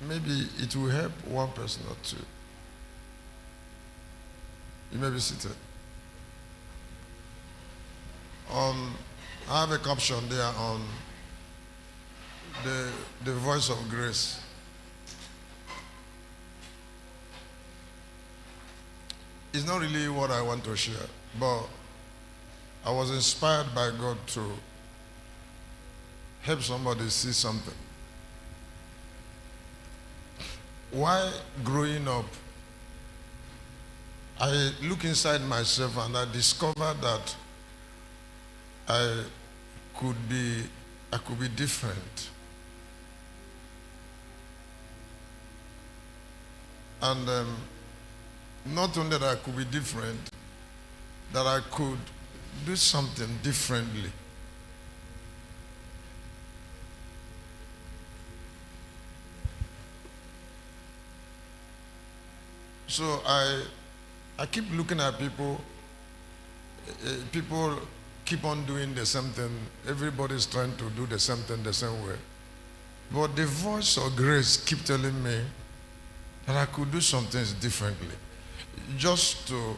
Maybe it will help one person or two. You may be seated. I have a caption there on the voice of grace. It's not really what I want to share, but I was inspired by God to help somebody see something. While growing up, I look inside myself and I discovered that I could be different. And not only that I could be different, that I could do something differently. So I keep looking at people. People keep on doing the same thing. Everybody's trying to do the same thing the same way. But the voice of grace keep telling me that I could do some things differently, just to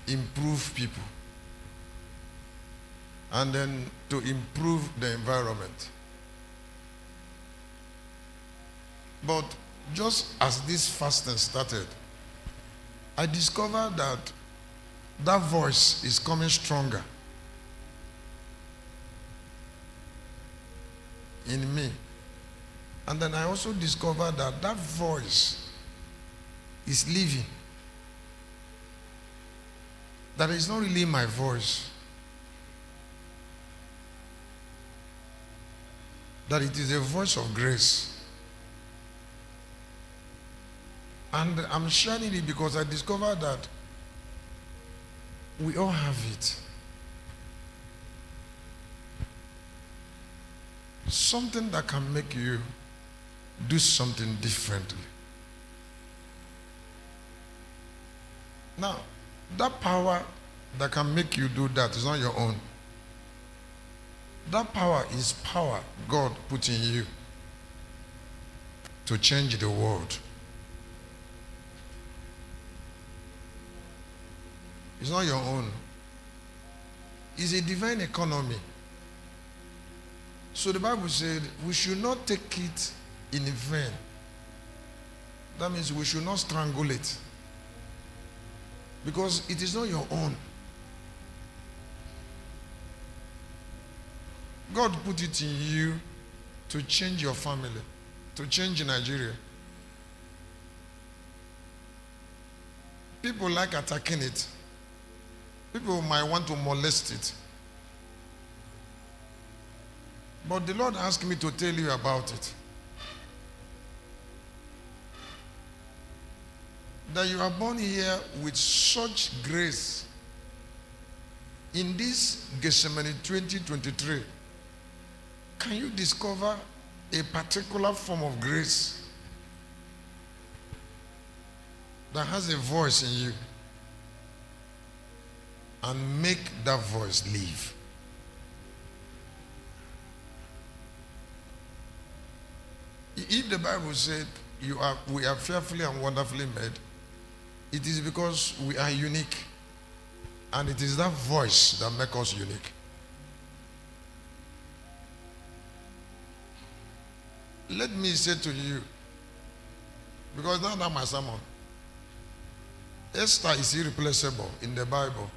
improve people and then to improve the environment. But just as this fasting started, I discovered that that voice is coming stronger in me. And then I also discovered that that voice is leaving. That is not really my voice. That it is a voice of grace. And I'm sharing it because I discovered that we all have it. Something that can make you do something differently. Now, that power that can make you do that is not your own. That power is power God put in you to change the world. It's not your own. It's a divine economy. So the Bible said we should not take it in vain. That means we should not strangle it. Because it is not your own. God put it in you to change your family, to change Nigeria. People like attacking it. People might want to molest it. But the Lord asked me to tell you about it. That you are born here with such grace. In this Gethsemane 2023, can you discover a particular form of grace that has a voice in you and make that voice live? If the Bible said we are fearfully and wonderfully made, it is because we are unique. And it is that voice that makes us unique. Let me say to you, because now that's my sermon. Esther is irreplaceable in the Bible.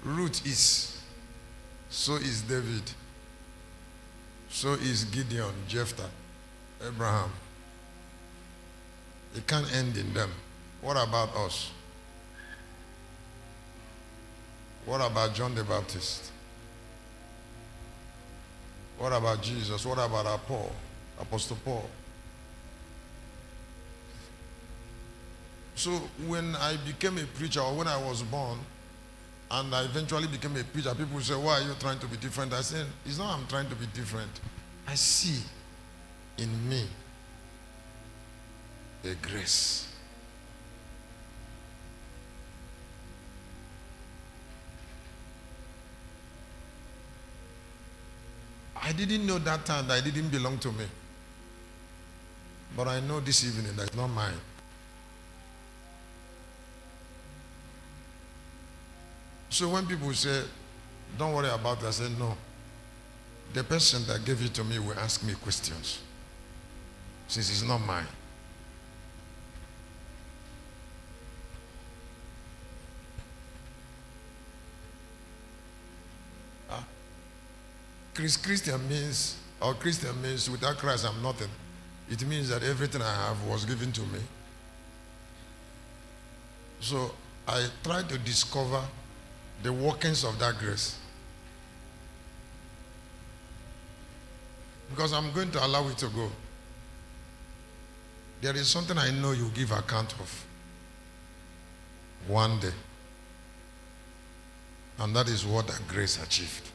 Ruth is. So is David. So is Gideon, Jephthah, Abraham. It can't end in them. What about us? What about John the Baptist? What about Jesus? What about our Paul, Apostle Paul? So when I became a preacher, or when I was born, and I eventually became a preacher, people say, why are you trying to be different? I said, it's not I'm trying to be different. I see in me a grace. I didn't know that time that it didn't belong to me. But I know this evening that it's not mine. So when people say, don't worry about it, I say, no. The person that gave it to me will ask me questions, since it's not mine. Christian means, or Christian means, without Christ I'm nothing. It means that everything I have was given to me. So I try to discover the workings of that grace, because I'm going to allow it to go. There is something I know you give account of one day, and that is what that grace achieved.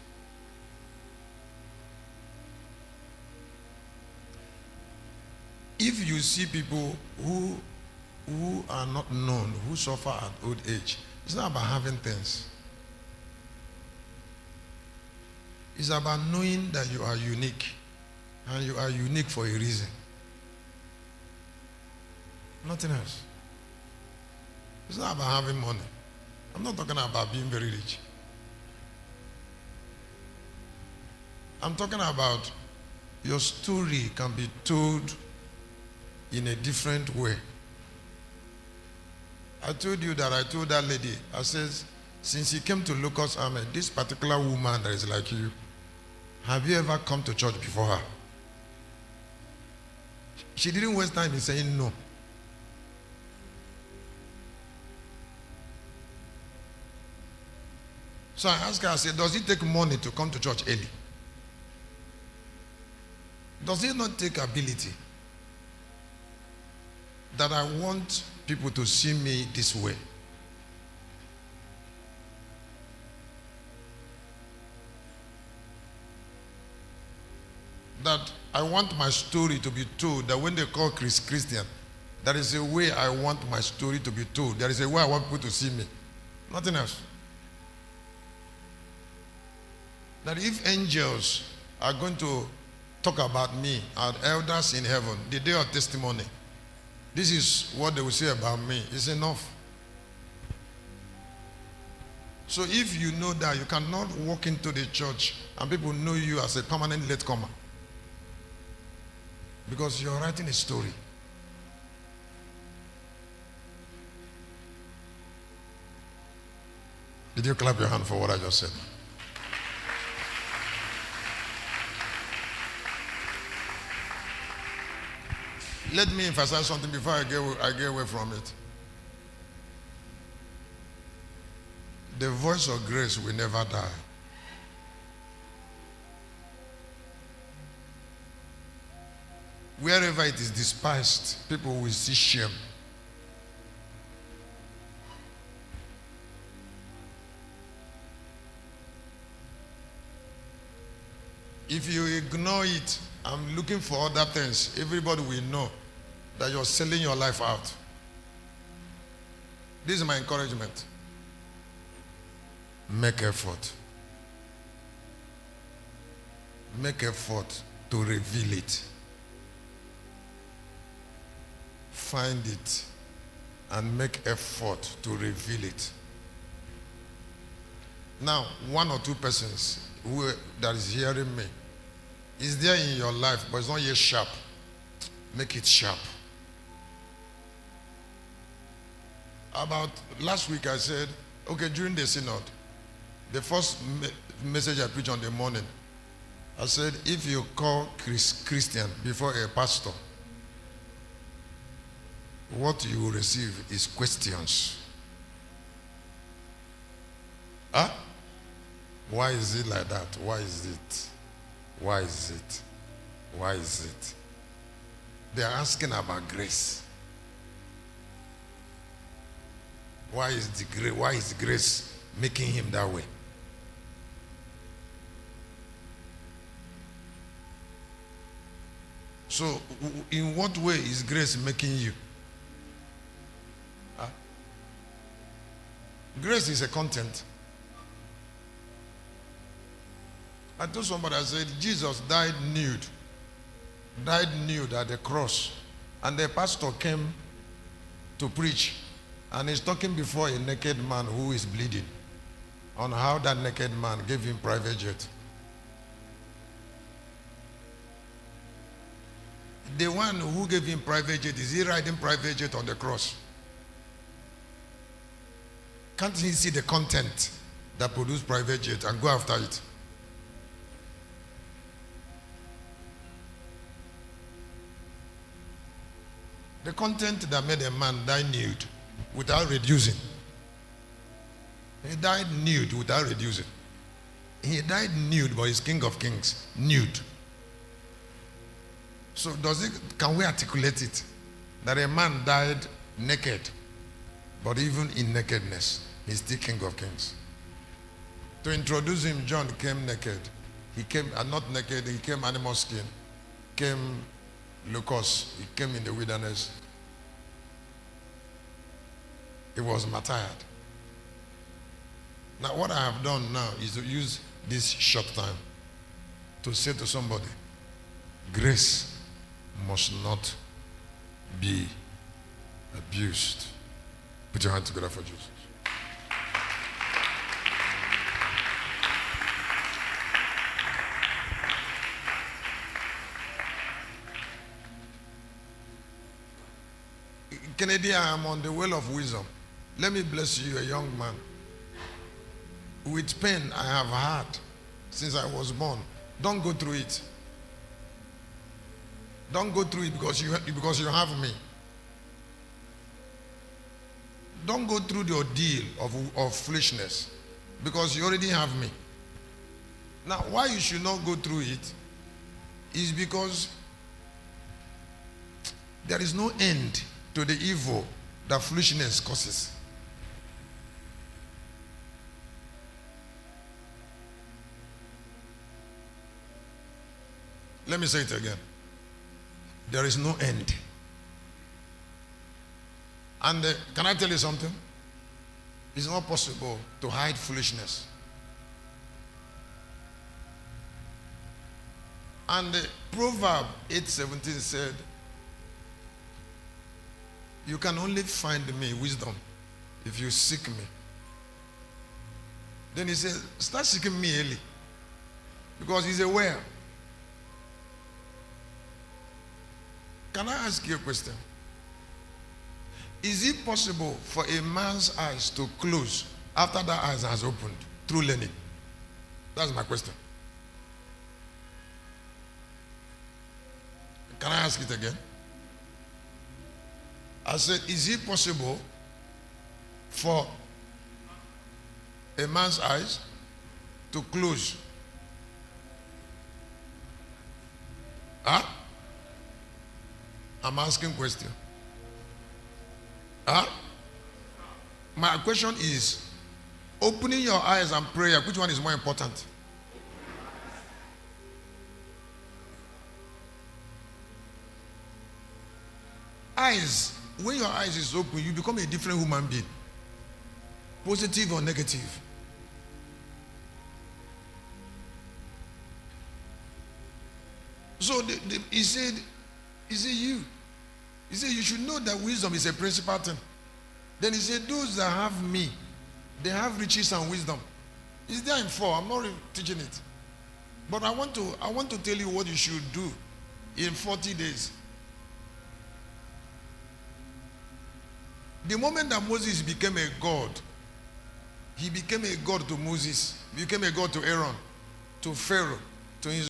If you see people who are not known, who suffer at old age, it's not about having things. It's about knowing that you are unique, and you are unique for a reason. Nothing else. It's not about having money. I'm not talking about being very rich. I'm talking about your story can be told in a different way. I told you that I told that lady, I says, since he came to Locust Army, this particular woman that is like you, have you ever come to church before her? She didn't waste time in saying no. So I asked her, I said, does it take money to come to church early? Does it not take ability? That I want people to see me this way. That I want my story to be told, that when they call Christian, there is a way I want my story to be told. There is a way I want people to see me. Nothing else. That if angels are going to talk about me, our elders in heaven, the day of testimony, this is what they will say about me. It's enough. So if you know that, you cannot walk into the church and people know you as a permanent latecomer, because you're writing a story. Did you clap your hand for what I just said? Let me emphasize something before I get away from it. The voice of grace will never die. Wherever it is despised, people will see shame. If you ignore it, I'm looking for other things, everybody will know that you're selling your life out. This is my encouragement. Make effort. Make effort to reveal it. Find it and make effort to reveal it. Now, one or two persons that is hearing me, is there in your life, but it's not yet sharp. Make it sharp. About last week I said, okay, during the synod, the first message I preached on the morning, I said, if you call Christian before a pastor, what you will receive is questions. Huh? Why is it like that? Why is it? Why is it? Why is it? They are asking about grace. Why is grace making him that way? So, in what way is grace making you? Huh? Grace is a content. I told somebody, I said, Jesus died nude at the cross And the pastor came to preach, and he's talking before a naked man who is bleeding on how that naked man gave him private jet. The one who gave him private jet, is he riding private jet on the cross? Can't he see the content that produced private jet and go after it? The content that made a man die nude without reducing. He died nude without reducing. He died nude, but he's King of Kings, nude. So can we articulate it? That a man died naked, but even in nakedness, he's still King of Kings. To introduce him, John came naked. He came, not naked, he came animal skin. Came Lucas, he came in the wilderness. He was martyred. Now what I have done now is to use this short time to say to somebody, grace must not be abused. Put your hand together for Jesus. Kennedy, I am on the well of wisdom. Let me bless you, a young man. With pain I have had since I was born. Don't go through it. Don't go through it because you have me. Don't go through the ordeal of foolishness because you already have me. Now, why you should not go through it is because there is no end to the evil that foolishness causes. Let me say it again. There is no end. And can I tell you something? It's not possible to hide foolishness. And Proverb 8:17 said, you can only find me, wisdom, if you seek me. Then he says, start seeking me early. Because he's aware. Can I ask you a question? Is it possible for a man's eyes to close after that eyes has opened through learning? That's my question. Can I ask it again? I said, is it possible for a man's eyes to close? Huh? I'm asking a question. Huh? My question is, opening your eyes and prayer, which one is more important? Eyes. When your eyes is open, you become a different human being. Positive or negative. So he said you. He said you should know that wisdom is a principal thing. Then he said those that have me, they have riches and wisdom. It's there in 4. I'm not teaching it. But I want to tell you what you should do in 40 days. The moment that Moses became a god, he became a god to Moses, became a god to Aaron, to Pharaoh, to his